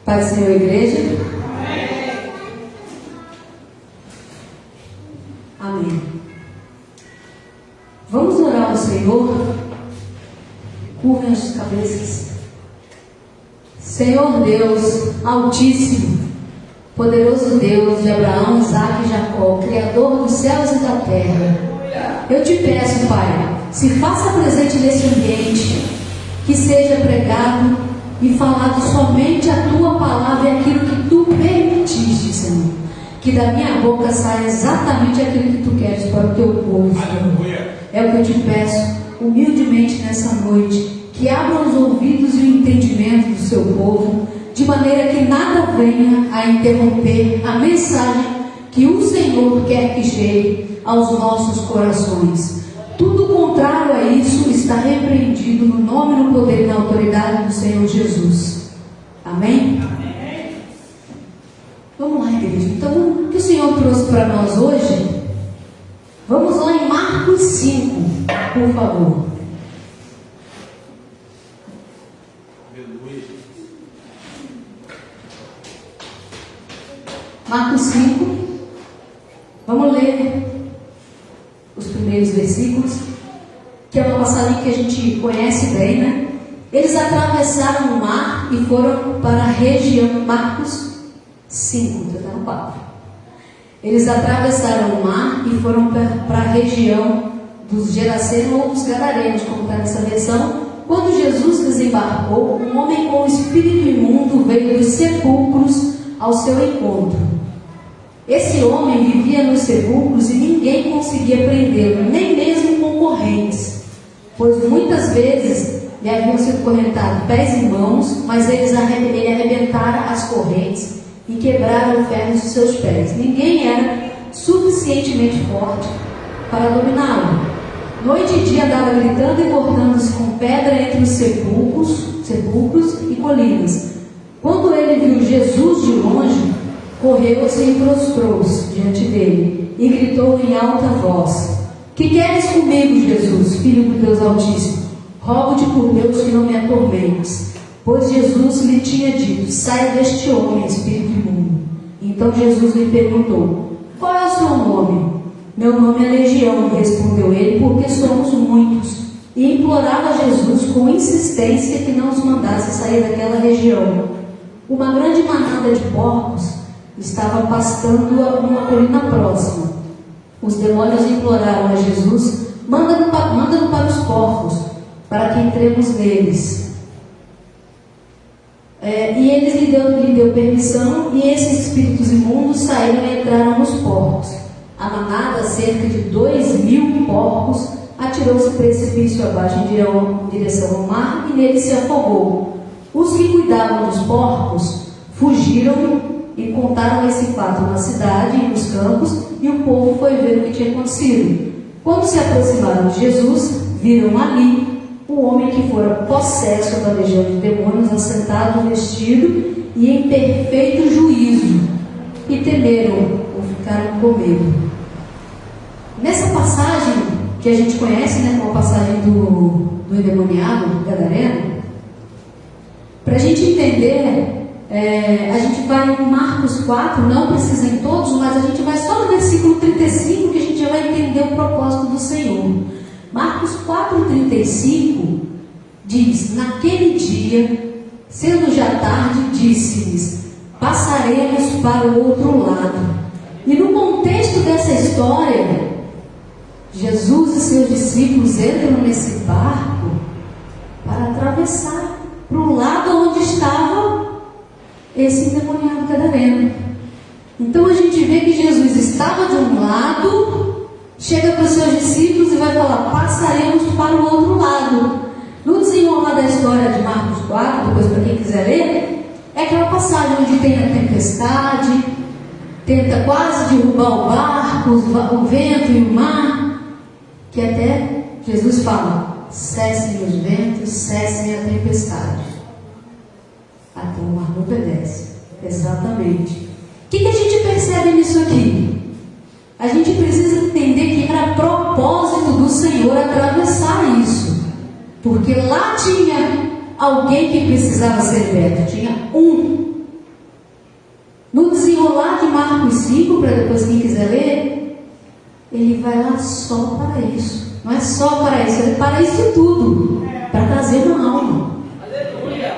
Pai do Senhor, igreja. Amém. Vamos orar ao Senhor. Curvem as cabeças. Senhor Deus Altíssimo, poderoso Deus de Abraão, Isaque e Jacó, Criador dos céus e da terra, eu te peço, Pai, se faça presente nesse ambiente, que seja pregado e falado somente a tua palavra e aquilo que tu permitiste, Senhor. Que da minha boca saia exatamente aquilo que tu queres para o teu povo, Senhor. É o que eu te peço humildemente nessa noite. Que abra os ouvidos e o entendimento do seu povo, de maneira que nada venha a interromper a mensagem que o Senhor quer que chegue aos nossos corações. Tudo contrário a isso está repreendido no nome, no poder e na autoridade do Senhor Jesus. Amém? Amém. Vamos lá, igreja. Então, o que o Senhor trouxe para nós hoje? Vamos lá em Marcos 5, por favor. Marcos 5, vamos ler os primeiros versículos, que é uma passagem que a gente conhece bem, né? Eles atravessaram o mar e foram para a região, Marcos 5, está no 4. Eles atravessaram o mar e foram para a região dos Gerasenos ou dos Gadarenos, como está nessa versão. Quando Jesus desembarcou, um homem com espírito imundo veio dos sepulcros ao seu encontro. Esse homem vivia nos sepulcros e ninguém conseguia prendê-lo, nem mesmo com correntes, pois muitas vezes lhe haviam sido correntados pés e mãos, mas ele arrebentara as correntes e quebraram o ferro de seus pés. Ninguém era suficientemente forte para dominá-lo. Noite e dia andava gritando e cortando-se com pedra entre os sepulcros e colinas. Quando ele viu Jesus de longe, correu-se e prostrou-se diante dele e gritou em alta voz: Que queres comigo, Jesus, Filho do Deus Altíssimo? Rogo-te por Deus que não me atormentes. Pois Jesus lhe tinha dito: Saia deste homem, espírito imundo. Então Jesus lhe perguntou: Qual é o seu nome? Meu nome é Legião, respondeu ele, porque somos muitos. E implorava a Jesus com insistência que não os mandasse sair daquela região. Uma grande manada de porcos estava pastando numa colina próxima. Os demônios imploraram a Jesus: Manda-nos para os porcos, para que entremos neles. E eles lhe deu permissão, e esses espíritos imundos saíram e entraram nos porcos. A manada, cerca de 2.000 porcos, atirou-se precipício abaixo em direção ao mar e nele se afogou. Os que cuidavam dos porcos fugiram e contaram esse fato na cidade e nos campos, e o povo foi ver o que tinha acontecido. Quando se aproximaram de Jesus, viram ali o homem que fora possesso da legião de demônios, assentado, vestido e em perfeito juízo, e temeram ou ficaram com medo. Nessa passagem que a gente conhece, né, como a passagem do endemoniado, do gadareno, para a gente entender, a gente vai em Marcos 4, não precisa em todos, mas a gente vai só no versículo 35, que a gente já vai entender o propósito do Senhor. Marcos 4,35 diz: Naquele dia, sendo já tarde, disse-lhes: Passaremos para o outro lado. E no contexto dessa história, Jesus e seus discípulos entram nesse barco para atravessar para o lado onde estava esse endemoniado gadareno. Então a gente vê que Jesus estava de um lado, chega para os seus discípulos e vai falar: passaremos para o outro lado. No desenrolar da história de Marcos 4, depois para quem quiser ler, é aquela passagem onde tem a tempestade, tenta quase derrubar o barco, o vento e o mar, que até Jesus fala: cessem os ventos, cessem a tempestade. Até o mar não obedece. Exatamente. O que a gente percebe nisso aqui? A gente precisa entender que era propósito do Senhor atravessar isso, porque lá tinha alguém que precisava ser liberto. Tinha um Marcos 5, para depois quem quiser ler, ele vai lá só para isso. Não é só para isso, é para isso tudo, para trazer uma alma. Aleluia.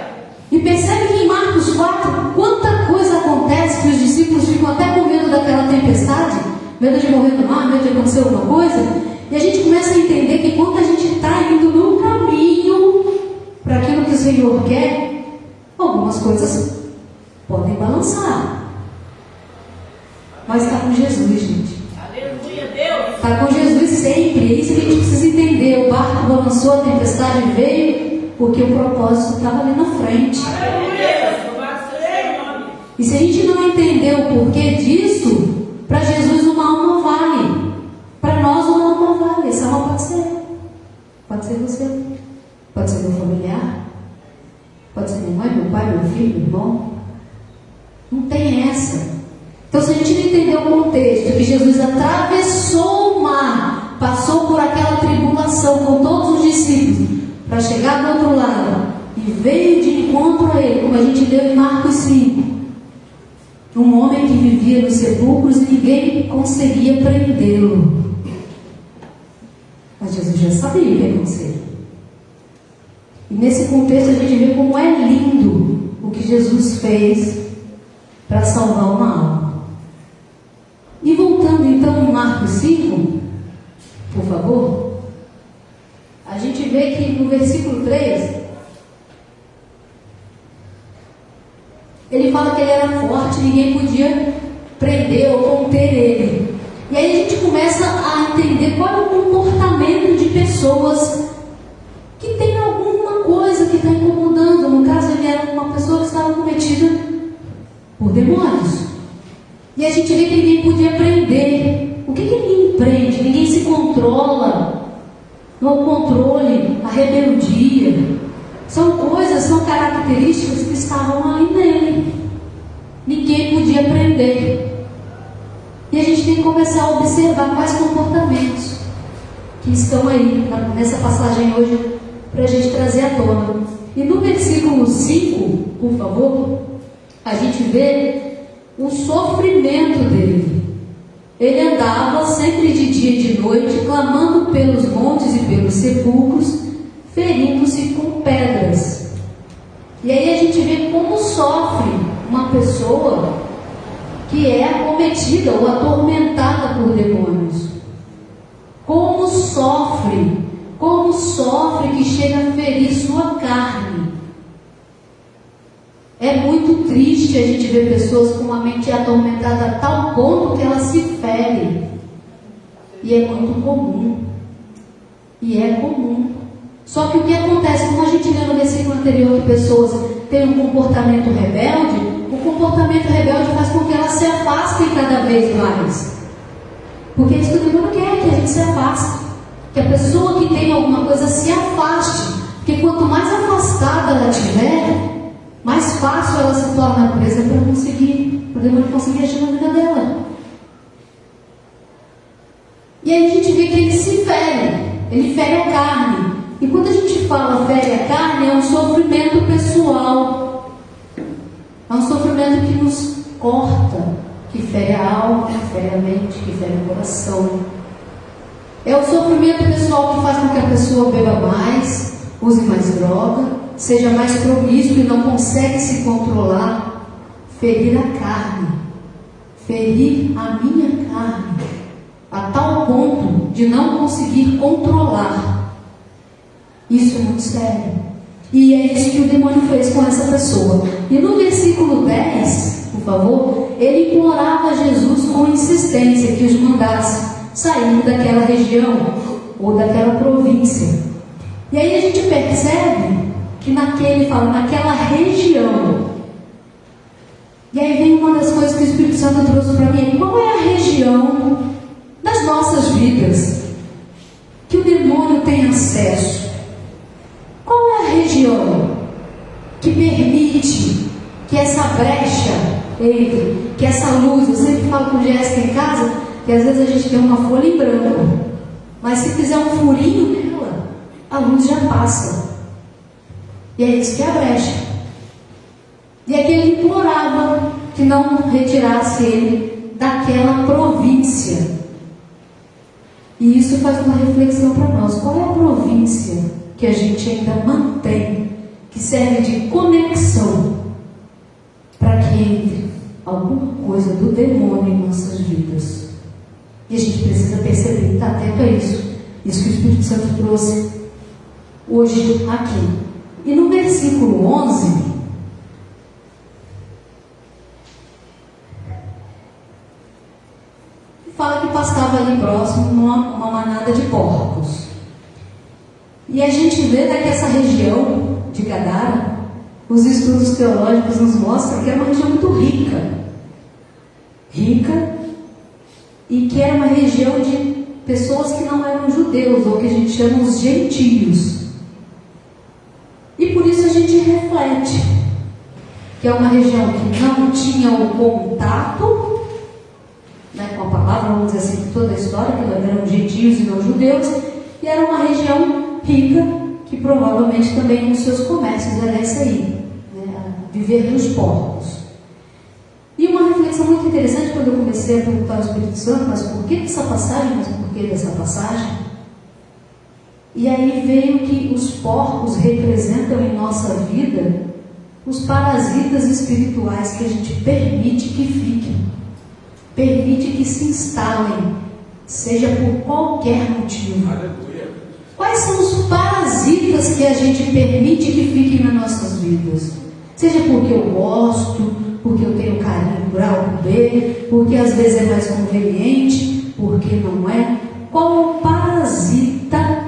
E percebe que em Marcos 4, quanta coisa acontece que os discípulos ficam até com medo daquela tempestade, medo de morrer no mar, medo de acontecer alguma coisa, e a gente começa a entender que quando a gente está indo no caminho para aquilo que o Senhor quer, algumas coisas podem balançar. Mas está com Jesus, gente. Aleluia, Deus. Está com Jesus sempre. É isso que a gente precisa entender. O barco balançou, a tempestade veio, porque o propósito estava ali na frente. E se a gente não entender o porquê disso, para Jesus uma alma vale. Para nós uma alma vale. Essa alma pode ser. Pode ser você. Pode ser meu familiar. Pode ser minha mãe, meu pai, meu filho, meu irmão. Não tem essa. Então, se a gente não entender o contexto, que Jesus atravessou o mar, passou por aquela tribulação com todos os discípulos, para chegar do outro lado, e veio de encontro a ele, como a gente leu em Marcos 5, um homem que vivia nos sepulcros e ninguém conseguia prendê-lo. Mas Jesus já sabia o que ia acontecer. E nesse contexto a gente vê como é lindo o que Jesus fez para salvar uma alma. E voltando então em Marcos 5, por favor, a gente vê que no versículo 3, ele fala que ele era forte, ninguém podia prender ou conter ele. E aí a gente começa a entender qual é o comportamento de pessoas que tem alguma coisa que está incomodando. No caso, ele era uma pessoa que estava cometida por demônios. E a gente vê que ninguém podia prender. O que ninguém prende? Ninguém se controla. Não é o controle, a rebeldia. São coisas, são características que estavam aí nele. Ninguém podia prender. E a gente tem que começar a observar quais comportamentos que estão aí nessa passagem hoje para a gente trazer à tona. E no versículo 5, por favor, a gente vê o sofrimento dele. Ele andava sempre de dia e de noite, clamando pelos montes e pelos sepulcros, ferindo-se com pedras. E aí a gente vê como sofre uma pessoa que é acometida ou atormentada por demônios. Como sofre que chega a ferir sua carne. É muito triste a gente ver pessoas com a mente atormentada a tal ponto que ela se fere. E é muito comum. Só que o que acontece, como a gente leu no versículo anterior, que pessoas têm um comportamento rebelde, o comportamento rebelde faz com que elas se afastem cada vez mais. Porque isso que o demônio quer, que a gente se afaste. Que a pessoa que tem alguma coisa se afaste. Porque quanto mais afastada ela estiver, mais fácil ela se torna presa para o demônio conseguir agir na vida dela. E aí a gente vê que ele fere a carne. E quando a gente fala fere a carne, é um sofrimento pessoal. É um sofrimento que nos corta, que fere a alma, que fere a mente, que fere o coração. É o sofrimento pessoal que faz com que a pessoa beba mais, use mais droga, seja mais promíscuo e não consegue se controlar. Ferir a carne, ferir a minha carne, a tal ponto de não conseguir controlar. Isso é muito sério. E é isso que o demônio fez com essa pessoa. E no versículo 10, por favor, ele implorava a Jesus com insistência que os mandasse sair daquela região ou daquela província. E aí a gente percebe que naquela região. E aí vem uma das coisas que o Espírito Santo trouxe para mim. Qual é a região das nossas vidas que o demônio tem acesso? Qual é a região que permite que essa brecha entre, que essa luz, eu sempre falo com Jéssica em casa, que às vezes a gente tem uma folha em branco, mas se fizer um furinho nela, a luz já passa. E é isso que é a brecha. E aqui ele implorava que não retirasse ele daquela província. E isso faz uma reflexão para nós. Qual é a província que a gente ainda mantém, que serve de conexão para que entre alguma coisa do demônio em nossas vidas? E a gente precisa perceber, estar atento a isso. Isso que o Espírito Santo trouxe hoje aqui. E no versículo 11, fala que pastava ali próximo uma manada de porcos. E a gente vê daqui essa região de Gadara, os estudos teológicos nos mostram que era uma região muito rica. Rica, e que era uma região de pessoas que não eram judeus, ou que a gente chama os gentios. E por isso a gente reflete que é uma região que não tinha o contato, né, com a palavra, vamos dizer assim, toda a história, que eram gentios e não judeus, e era uma região rica, que provavelmente também nos seus comércios era essa aí, né, a viver dos porcos. E uma reflexão muito interessante, quando eu comecei a perguntar ao Espírito Santo, mas por que dessa passagem, mas por que dessa passagem? E aí veio que os porcos representam em nossa vida os parasitas espirituais que a gente permite que fiquem, permite que se instalem, seja por qualquer motivo. Aleluia. Quais são os parasitas que a gente permite que fiquem nas nossas vidas? Seja porque eu gosto, porque eu tenho carinho por A ou B, porque às vezes é mais conveniente, porque não é. Qual é o parasita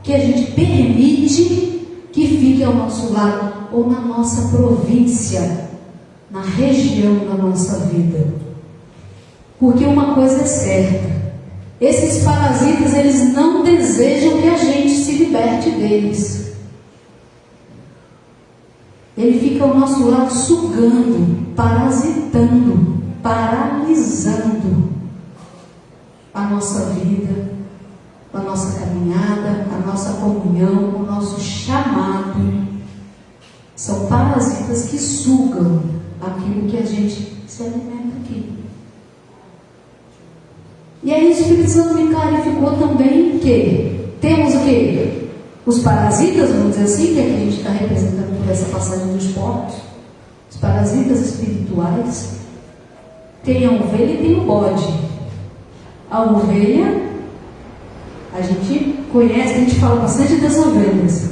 que a gente permite que fique ao nosso lado ou na nossa província, na região da nossa vida? Porque uma coisa é certa: esses parasitas, eles não desejam que a gente se liberte deles. Ele fica ao nosso lado sugando, parasitando, paralisando a nossa vida, a nossa caminhada, a nossa comunhão, o nosso chamado. São parasitas que sugam aquilo que a gente se alimenta aqui. E aí o Espírito Santo me clarificou também que temos o quê? Os parasitas, vamos dizer assim, que é que a gente está representando por essa passagem dos porcos. Os parasitas espirituais. Tem a ovelha e tem o bode. A ovelha, a gente conhece, a gente fala bastante das ovelhas.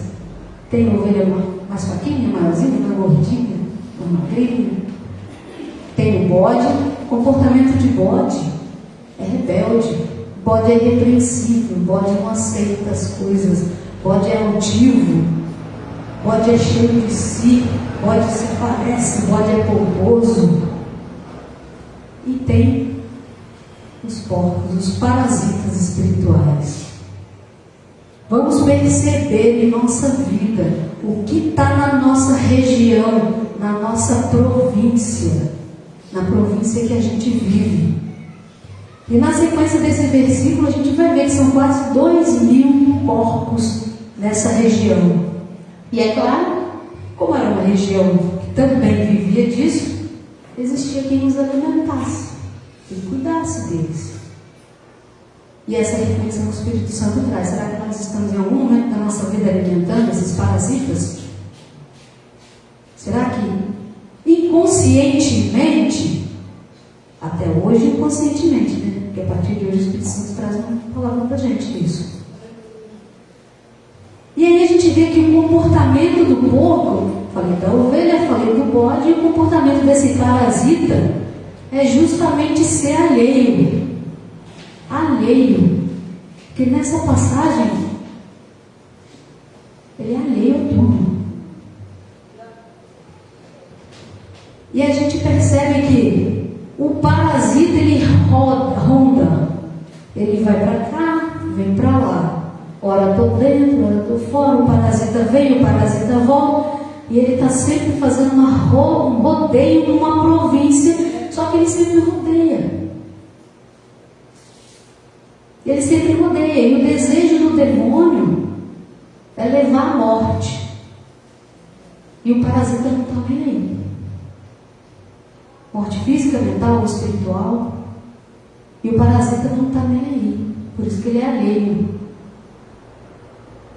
Tem a ovelha mais fraquinha, maiorzinha, mais gordinha, mais magrinha. Tem o bode. O comportamento de bode é rebelde. Bode é irrepreensível. Bode não aceita as coisas. Bode é altivo. Bode é cheio de si. Bode se parece. Bode é pomposo. E tem os porcos, os parasitas espirituais. Vamos perceber em nossa vida o que está na nossa região, na nossa província, na província que a gente vive. E na sequência desse versículo a gente vai ver que são quase 2.000 porcos nessa região. E é claro, como era uma região que também vivia disso, existia quem os alimentasse, quem cuidasse deles. E essa reflexão que o Espírito Santo traz: será que nós estamos em algum momento da nossa vida alimentando esses parasitas? Será que inconscientemente, até hoje inconscientemente, né? Porque a partir de hoje o Espírito Santo traz uma palavra para a gente nisso. E aí a gente vê que o comportamento do porco, falei da ovelha, falei do bode, e o comportamento desse parasita é justamente ser alheio. Alheio. Porque nessa passagem ele é alheio a tudo. E a gente percebe que o parasita, ele ronda. Ele vai para cá, vem para lá. Ora estou dentro, ora estou fora. O parasita vem, o parasita volta. E ele está sempre fazendo um rodeio numa província. Só que ele sempre rodeia. Ele sempre rodeia. E o desejo do demônio é levar à morte. E o parasita não está nem aí. Morte física, mental, espiritual. E o parasita não está nem aí, por isso que ele é alheio.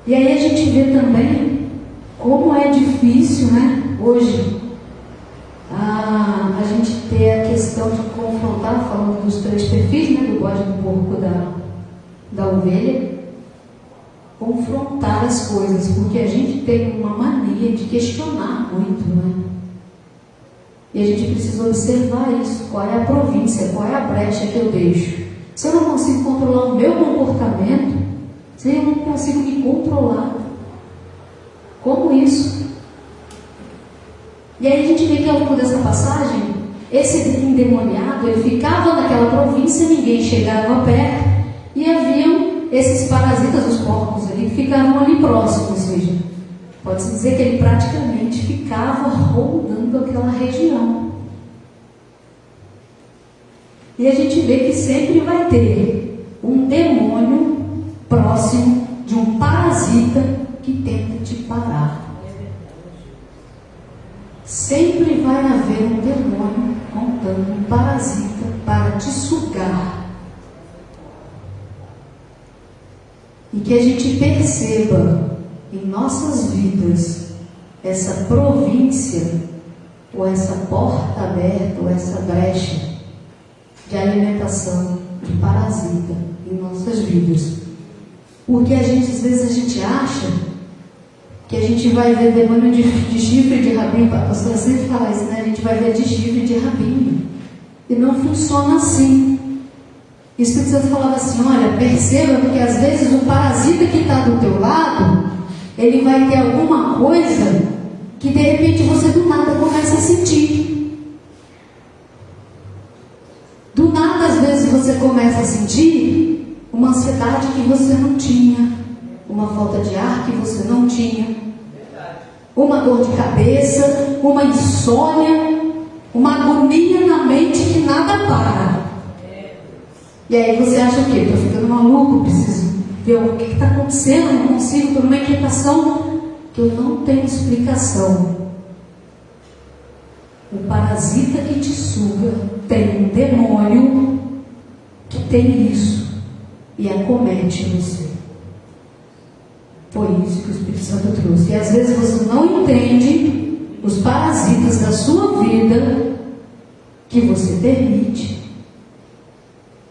E aí a gente vê também como é difícil, né, hoje, a gente ter a questão de confrontar, falando dos 3 perfis, né, do bode, do porco, da ovelha, confrontar as coisas, porque a gente tem uma mania de questionar muito, né? E a gente precisa observar isso, qual é a província, qual é a brecha que eu deixo. Se eu não consigo controlar o meu comportamento, se eu não consigo me controlar, como isso? E aí a gente vê que ao longo dessa passagem, esse endemoniado, ele ficava naquela província, ninguém chegava perto, e haviam esses parasitas, os porcos ali, que ficavam ali próximos, veja. Pode-se dizer que ele praticamente ficava rondando aquela região. E a gente vê que sempre vai ter um demônio próximo de um parasita que tenta te parar. Sempre vai haver um demônio montando um parasita para te sugar. E que a gente perceba em nossas vidas essa província, ou essa porta aberta, ou essa brecha de alimentação de parasita em nossas vidas. Porque às vezes a gente acha que a gente vai ver demônio de chifre de rabinho. A pastora sempre fala isso, né? A gente vai ver de chifre de rabinho. E não funciona assim. O Espírito Santo falava assim: olha, perceba que às vezes o parasita que está do teu lado, ele vai ter alguma coisa que de repente você do nada começa a sentir. Do nada, às vezes, você começa a sentir uma ansiedade que você não tinha, uma falta de ar que você não tinha, uma dor de cabeça, uma insônia, uma agonia na mente que nada para. E aí você acha o quê? Estou ficando maluco, preciso ver o que está acontecendo, não consigo, estou numa inquietação que eu não tenho explicação. O parasita que te suga tem um demônio que tem isso e acomete você. Foi isso que o Espírito Santo trouxe. E às vezes você não entende os parasitas da sua vida que você permite.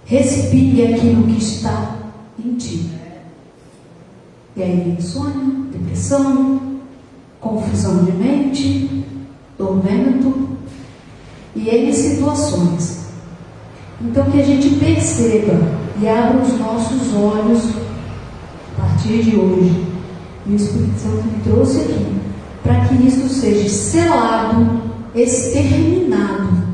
Respire aquilo que está em ti. E aí vem insônia, depressão, confusão de mente, tormento e N situações. Então que a gente perceba e abra os nossos olhos a partir de hoje. E o Espírito Santo me trouxe aqui para que isso seja selado, exterminado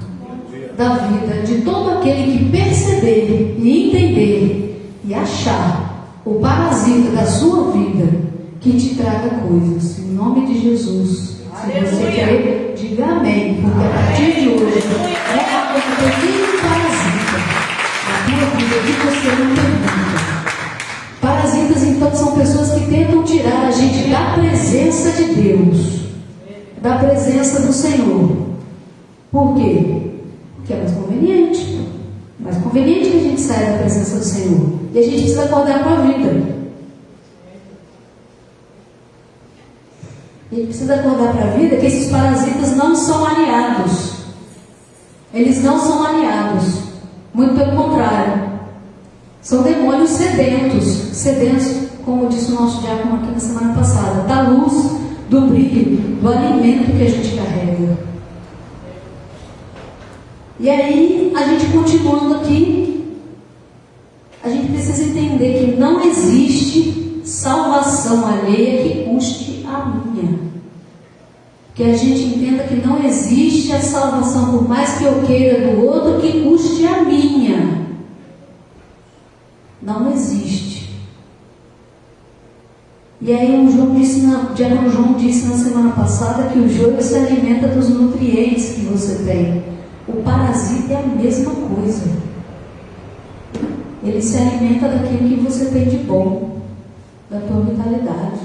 da vida de todo aquele que perceber e entender e achar o parasita da sua vida que te traga coisas. Em nome de Jesus. Se você crer, diga amém, porque a partir de hoje é um pequeno parasita na tua vida que você não pergunta. Parasitas, então, são pessoas que tentam tirar a gente da presença de Deus, da presença do Senhor. Por quê? Porque é mais conveniente. Mais conveniente que a gente saia da presença do Senhor. E a gente precisa acordar para a vida. A gente precisa acordar para a vida que esses parasitas não são aliados. Eles não são aliados. Muito pelo contrário. São demônios sedentos. Sedentos, como disse o nosso diácono aqui na semana passada, da luz, do brilho, do alimento que a gente carrega. E aí, a gente continuando aqui, a gente precisa entender que não existe salvação alheia que custe a minha. Que a gente entenda que não existe a salvação, por mais que eu queira do outro, que custe a minha. Não existe. E aí o diácono João disse na semana passada que o joio se alimenta dos nutrientes que você tem. O parasita é a mesma coisa. Ele se alimenta daquilo que você tem de bom, da tua vitalidade.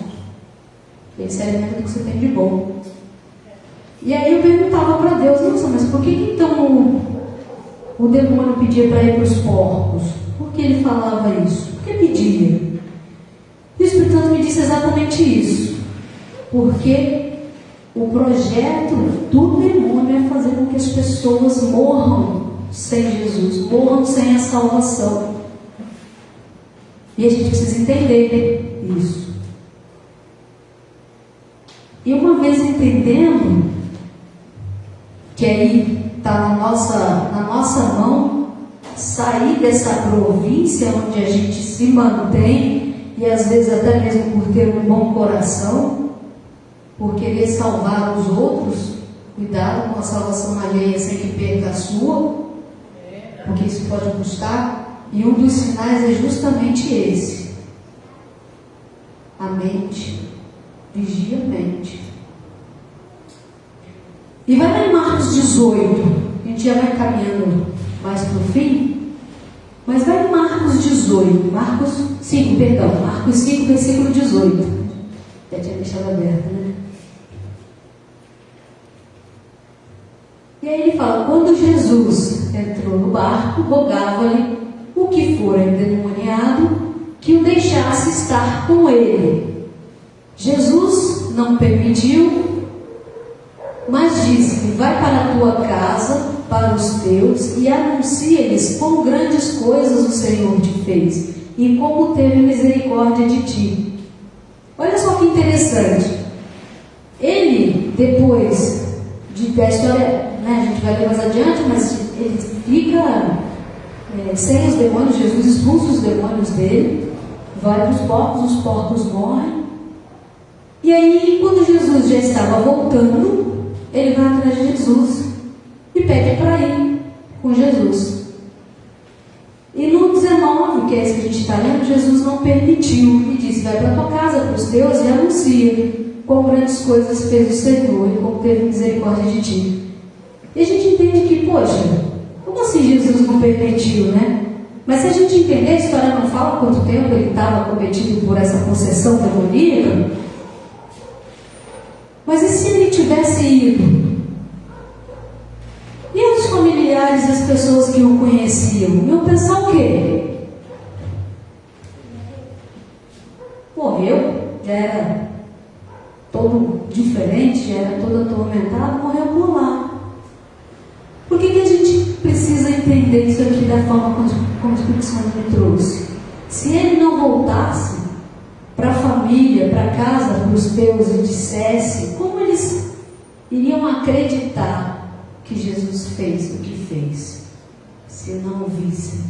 Ele se alimenta do que você tem de bom. E aí eu perguntava para Deus: nossa, mas por que então o demônio pedia para ir para os porcos? Por que ele falava isso? Por que pedia? E o Espírito Santo me disse exatamente isso. Porque o projeto do demônio é fazer com que as pessoas morram sem Jesus, morram sem a salvação. E a gente precisa entender isso. E uma vez entendendo que aí está na nossa mão sair dessa província onde a gente se mantém, e às vezes até mesmo por ter um bom coração, por querer salvar os outros, cuidado com a salvação alheia sem que perca a sua, porque isso pode custar, e um dos sinais é justamente esse: a mente. Vigia a mente. E vai lá em Marcos 18, a gente já vai caminhando mais para o fim, mas vai em Marcos 18, Marcos 5, versículo 18. Já tinha deixado aberto, né? E aí ele fala: quando Jesus entrou no barco, rogava-lhe o que fora endemoniado que o deixasse estar com ele. Jesus não permitiu, mas disse-lhe: vai para a tua casa, para os teus, e anuncia-lhes quão grandes coisas o Senhor te fez, e como teve misericórdia de ti. Olha só que interessante. Ele, depois da história, né, a gente vai ler mais adiante, mas ele fica sem os demônios. Jesus expulsa os demônios dele, vai para os porcos morrem. E aí, quando Jesus já estava voltando, ele vai atrás de Jesus e pede para ir com Jesus. E no 19, que é esse que a gente está lendo, Jesus não permitiu e disse: vai para tua casa, para os teus, e anuncia quão grandes coisas fez o Senhor e como teve misericórdia de ti. E a gente entende que, poxa, como assim Jesus não permitiu, né? Mas se a gente entender, a história não fala quanto tempo ele estava cometido por essa possessão demoníaca. Mas e se ele tivesse ido? E os familiares e as pessoas que o conheciam? Iam pensar o quê? Morreu, já era todo diferente, já era todo atormentado, morreu por lá. Por que a gente precisa entender isso aqui da forma como o Espírito Santo me trouxe? Se ele não voltasse para a família, para casa, para os teus, e dissesse, como eles iriam acreditar que Jesus fez o que fez, se não o vissem?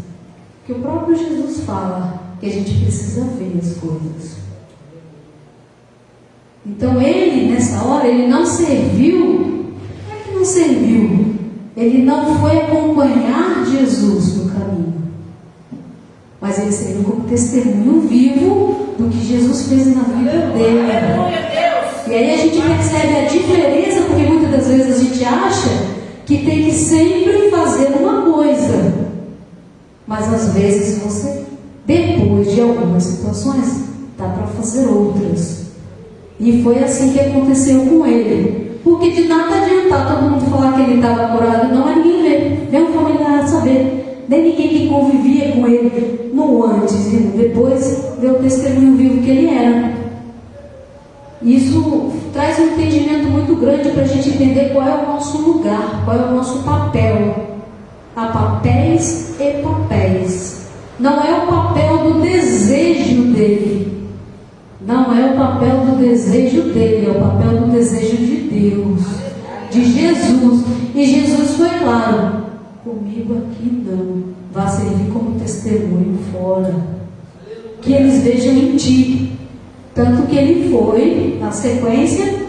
Porque o próprio Jesus fala que a gente precisa ver as coisas. Então ele, nessa hora, ele não serviu. Como é que não serviu? Ele não foi acompanhar Jesus no caminho, mas ele serviu como testemunho vivo do que Jesus fez na vida dele. E aí a gente percebe a diferença, porque muitas das vezes a gente acha que tem que sempre fazer uma coisa, mas às vezes você, depois de algumas situações, dá para fazer outras. E foi assim que aconteceu com ele. Porque de nada adiantar todo mundo falar que ele estava curado, não, mas ninguém vê. Nem um familiar saber, nem ninguém que convivia com ele no antes e no depois, vê o testemunho vivo que ele era. Isso traz um entendimento muito grande para a gente entender qual é o nosso lugar, qual é o nosso papel. Há papéis e papéis. Não é o papel do desejo dele. Não é o papel do desejo dele, é o papel do desejo de Deus, de Jesus. E Jesus foi claro: comigo aqui não, vá servir como testemunho fora, que eles vejam em ti. Tanto que ele foi, na sequência,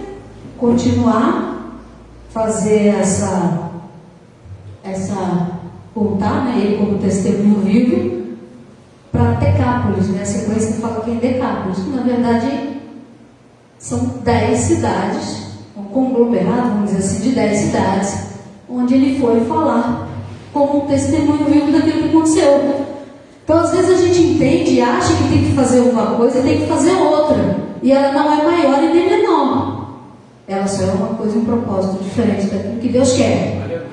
continuar, fazer essa contar, né, ele como testemunho vivo, para Decápolis, né? A sequência fala que é Decápolis, que na verdade são 10 cidades, um conglomerado, vamos dizer assim, de 10 cidades, onde ele foi falar como um testemunho vivo daquilo que aconteceu. Então às vezes a gente entende e acha que tem que fazer uma coisa e tem que fazer outra, e ela não é maior e nem menor, ela só é uma coisa, um propósito diferente daquilo que Deus quer.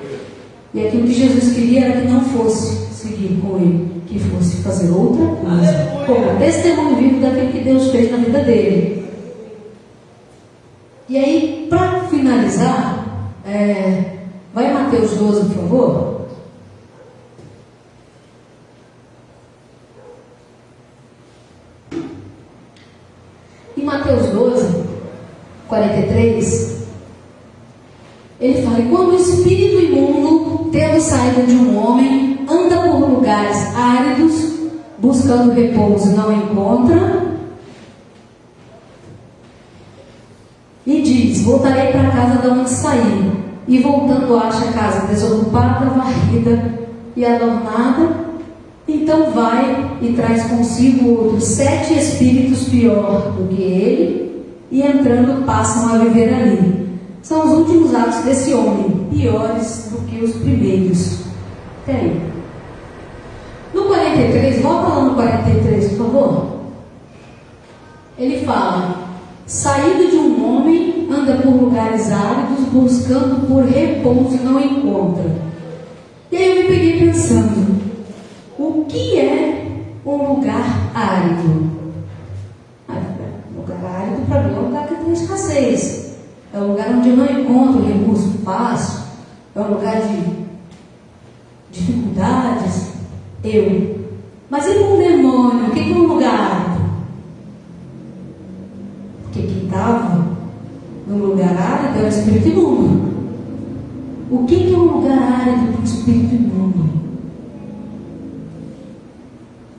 E aquilo que Jesus queria era que não fosse seguir com ele, que fosse fazer outra coisa, como testemunho vivo daquilo que Deus fez na vida dele. E aí, para finalizar, vai Mateus 12, por favor. Em Mateus 12, 43, ele fala: quando o espírito imundo, tendo saído de um homem, anda por lugares áridos, buscando repouso, não encontra, e diz: voltarei para a casa de onde saí. E voltando acha a casa desocupada, varrida e adornada. Então vai e traz consigo outros 7 espíritos pior do que ele, e entrando passam a viver ali. São os últimos atos desse homem, piores do que os primeiros. Até aí. No 43, volta lá no 43, por favor. Ele fala: saído de um homem, anda por lugares áridos, buscando por repouso e não encontra. E aí eu me peguei pensando: o que é um lugar árido? Lugar árido para mim é um lugar que tem escassez. É um lugar onde eu não encontro recurso fácil. É um lugar de dificuldades. Mas e com o demônio? O que é um lugar árido? Porque quem estava no lugar árido é o espírito imundo. O que é um lugar árido para o espírito imundo?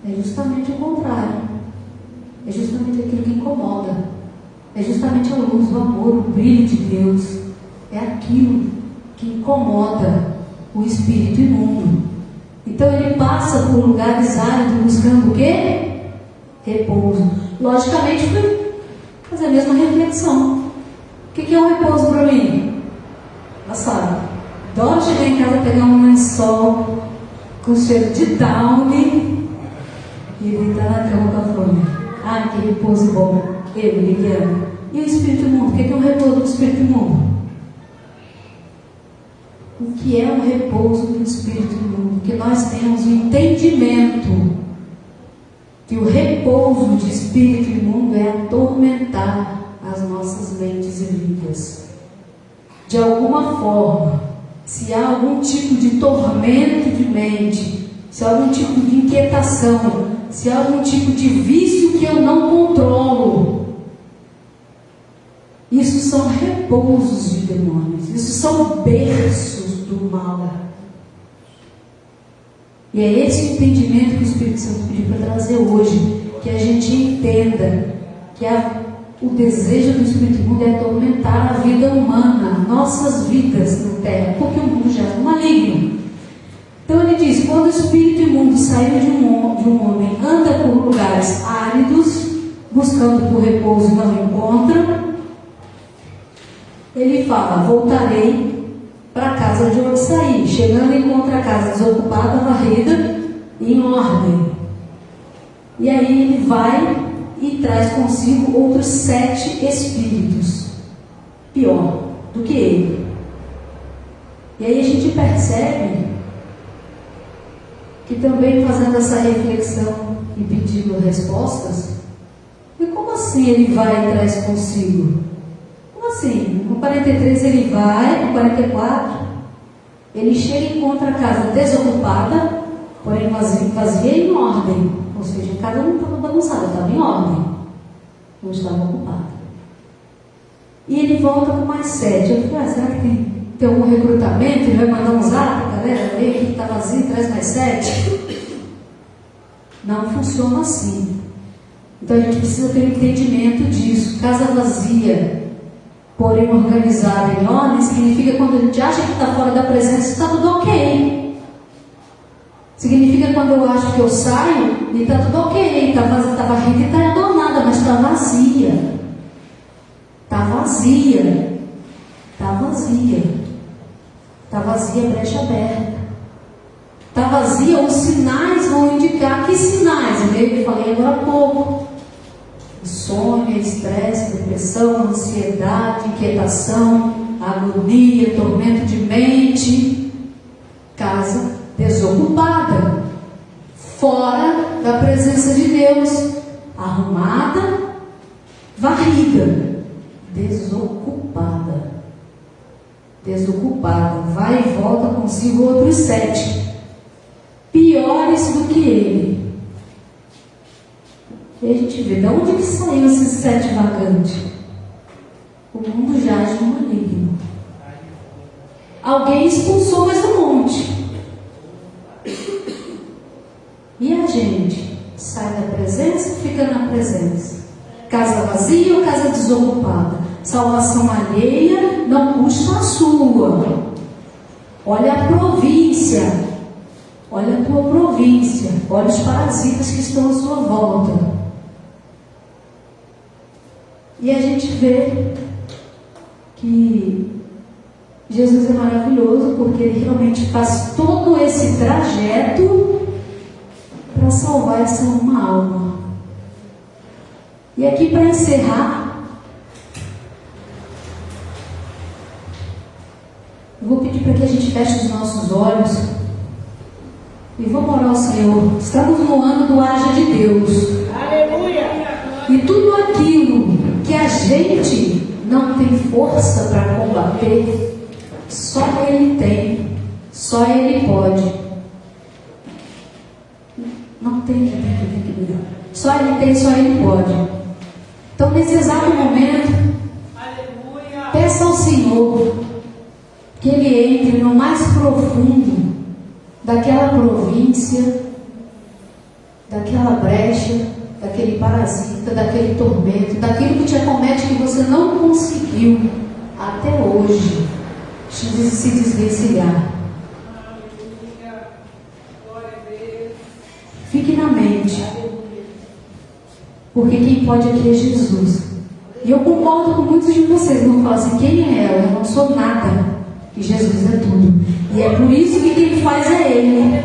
É justamente o contrário. É justamente aquilo que incomoda. É justamente a luz, o amor, o brilho de Deus. É aquilo que incomoda o espírito imundo. Então ele passa por lugares áridos buscando o quê? Repouso. Logicamente foi fazer a mesma reflexão. O que é um repouso para mim? Passado. Adoro chegar em casa, pegar um lençol com cheiro de downy e deitar na cama com a Flônia. Ai, que repouso bom. Liliana. E o espírito imundo? O que é um repouso do espírito imundo? O que é um repouso do espírito imundo? Que nós temos o entendimento que o repouso de espírito imundo é atormentar as nossas mentes e vidas. De alguma forma, se há algum tipo de tormento de mente, se há algum tipo de inquietação, se há algum tipo de vício que eu não controlo, isso são repousos de demônios, isso são berços do mal. E é esse entendimento que o Espírito Santo pediu para trazer hoje, que a gente entenda que o desejo do Espírito imundo é atormentar a vida humana, nossas vidas na terra, porque o mundo já é maligno. Então ele diz: quando o espírito imundo saiu de um homem, anda por lugares áridos, buscando por repouso e não encontra, ele fala: voltarei para a casa de onde saí. Chegando, encontra a casa desocupada, varrida e em ordem. E aí ele vai e traz consigo outros 7 espíritos, pior do que ele. E aí a gente percebe que também, fazendo essa reflexão e pedindo respostas, e como assim ele vai e traz consigo? Como assim? No 43 ele vai, no 44 ele chega e encontra a casa desocupada, porém vazia e em ordem. Ou seja, cada um estava bagunçado, estava em ordem, não estava ocupado. E ele volta com mais 7. Eu falei: será que tem algum recrutamento? Ele vai mandar um zap, galera, vem aqui que está vazio, traz mais 7? Não funciona assim. Então a gente precisa ter um entendimento disso. Casa vazia, porém organizada em ordem, significa quando a gente acha que está fora da presença, está tudo ok. Significa quando eu acho que eu saio e está tudo ok, está varrida e está adornada, mas está vazia. Está vazia. Está vazia. Está vazia, brecha aberta. Está vazia, os sinais vão indicar. Que sinais? Eu falei agora há pouco. Insônia, estresse, depressão, ansiedade, inquietação, agonia, tormento de mente. casa desocupada, fora da presença de Deus, arrumada, varrida, desocupada. Desocupada, vai e volta consigo outros 7, piores do que ele. E a gente vê, de onde que saiu esses 7 vagantes? O mundo jaz no maligno. Alguém expulsou mais um monte. E a gente sai da presença ou fica na presença? Casa vazia ou casa desocupada? Salvação alheia não custa a sua. Olha a província. Olha a tua província. Olha os parasitas que estão à sua volta. E a gente vê que Jesus é maravilhoso, porque Ele realmente faz todo esse trajeto para salvar essa uma alma. E aqui, para encerrar, eu vou pedir para que a gente feche os nossos olhos e vamos orar ao Senhor. Estamos no ano do Haja de Deus. Aleluia! E tudo aquilo que a gente não tem força para combater, só Ele tem, só Ele pode. Não tem. Só Ele tem, só Ele pode. Então, nesse exato momento, Aleluia! peça ao Senhor que Ele entre no mais profundo daquela província, daquela brecha, daquele parasita, daquele tormento, daquilo que te acomete que você não conseguiu até hoje se desvencilhar. Fique na mente, porque quem pode aqui é Jesus. E eu concordo com muitos de vocês, não falam assim, quem é ela? Eu não sou nada, e Jesus é tudo. E é por isso que quem faz é Ele.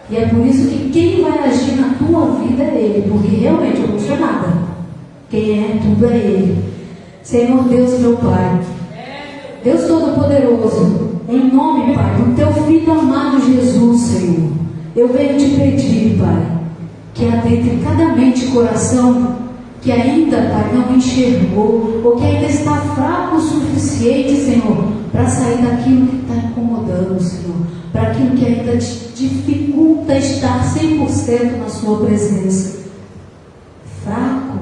E é por isso que quem vai agir na tua vida é Ele, porque realmente eu não sou nada. Quem é tudo é Ele. Senhor Deus, meu Pai, Deus Todo-Poderoso, em nome, Pai, do Teu Filho amado Jesus, Senhor, eu venho te pedir, Pai, que adentre cada mente e coração que ainda, Pai, não enxergou, ou que ainda está fraco o suficiente, Senhor, para sair daquilo que está incomodando, Senhor, para aquilo que ainda te dificulta estar 100% na Sua presença. Fraco,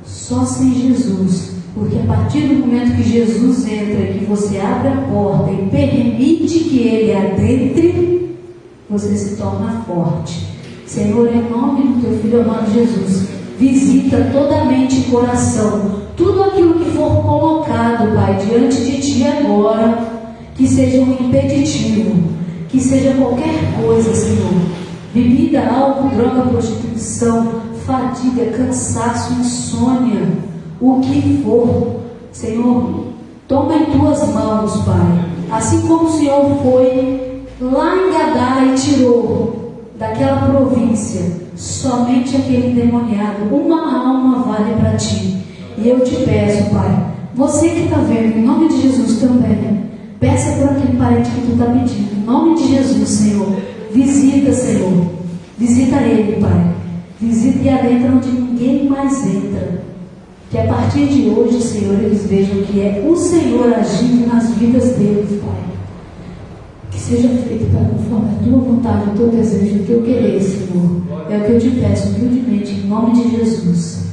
só sem Jesus, porque a partir do momento que Jesus entra, que você abre a porta e permite que Ele adentre, você se torna forte. Senhor, em nome do Teu Filho amado Jesus, visita toda a mente e coração, tudo aquilo que for colocado, Pai, diante de Ti agora, que seja um impeditivo, que seja qualquer coisa, Senhor, bebida, álcool, droga, prostituição, fadiga, cansaço, insônia, o que for, Senhor, toma em Tuas mãos, Pai, assim como o Senhor foi lá em Gadara e tirou daquela província somente aquele endemoniado. Uma alma vale para Ti. E eu te peço, Pai, você que está vendo, em nome de Jesus também, peça por aquele parente que Tu está pedindo, em nome de Jesus, Senhor, visita, Senhor, visita ele, Pai, visita e adentra onde ninguém mais entra, que a partir de hoje, Senhor, eles vejam que é o Senhor agindo nas vidas deles, Pai. Que seja feito, Pai, conforme a Tua vontade, o Teu desejo, o Teu querer, Senhor. É o que eu te peço humildemente, em nome de Jesus.